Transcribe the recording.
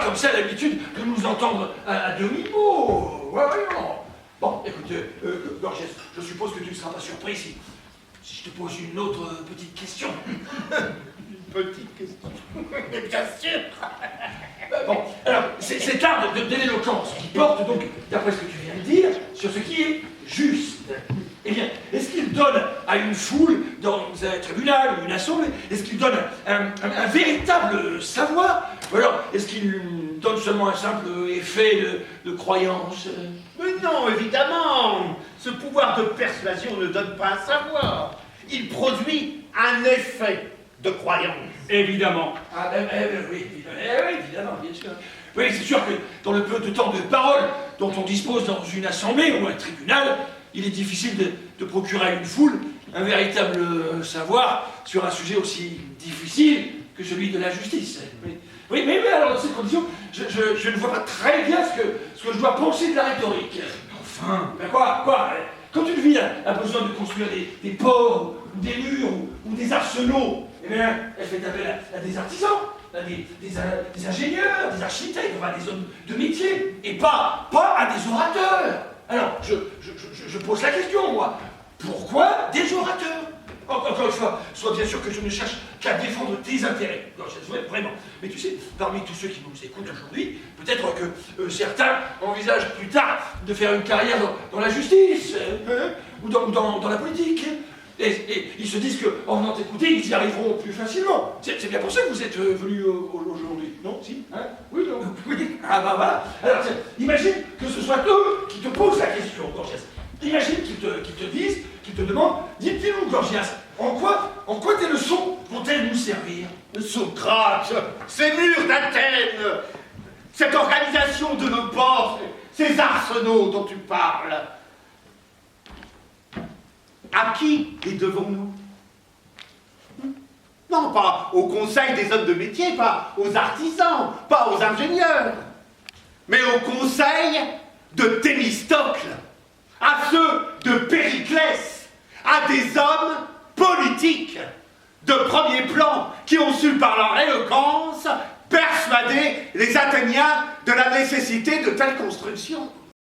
comme ça l'habitude de nous entendre à demi-mot. Voyons. Bon, écoute, Gorgias, je suppose que tu ne seras pas surpris si je te pose une autre petite question. Une petite question. Bien sûr. Bon, alors, cet art de l'éloquence qui porte donc, d'après ce que tu viens de dire, sur ce qui est juste. Eh bien, est-ce qu'il donne à une foule, dans un tribunal ou une assemblée, est-ce qu'il donne un véritable savoir? Ou alors, est-ce qu'il donne seulement un simple effet de croyance? Mais non, évidemment. Ce pouvoir de persuasion ne donne pas un savoir. Il produit un effet de croyance. Évidemment. Ah, oui, évidemment, bien sûr. Oui, c'est sûr que dans le peu de temps de parole dont on dispose dans une assemblée ou un tribunal, il est difficile de procurer à une foule un véritable savoir sur un sujet aussi difficile que celui de la justice. Oui, mais alors dans ces conditions, je ne vois pas très bien ce que je dois penser de la rhétorique. Enfin. Ben quoi? Quand une ville a besoin de construire des ports, ou des murs, ou des arsenaux, eh bien, elle fait appel à des artisans, à des ingénieurs, des architectes, enfin, des hommes de métier, et pas à des orateurs. Alors, je pose la question, moi. Pourquoi des orateurs? Encore une fois, sois bien sûr que je ne cherche qu'à défendre tes intérêts. Non, vraiment. Mais tu sais, parmi tous ceux qui nous écoutent aujourd'hui, peut-être que certains envisagent plus tard de faire une carrière dans la justice, ou dans la politique. Et ils se disent qu'en venant t'écouter, ils y arriveront plus facilement. C'est bien pour ça que vous êtes venus aujourd'hui, non? Si? Hein? Oui, non? Oui. Ah bah voilà. Alors, tiens, imagine que ce soit eux qui te posent la question, Gorgias. Imagine qu'ils te disent, qu'ils te demandent, dis-nous, Gorgias, en quoi tes leçons vont-elles nous servir? Socrate, ces murs d'Athènes, cette organisation de nos ports, ces arsenaux dont tu parles, à qui les devons-nous? Non, pas au conseil des hommes de métier, pas aux artisans, pas aux ingénieurs, mais au conseil de Thémistocle, à ceux de Périclès, à des hommes politiques de premier plan qui ont su par leur éloquence persuader les Athéniens de la nécessité de telles constructions.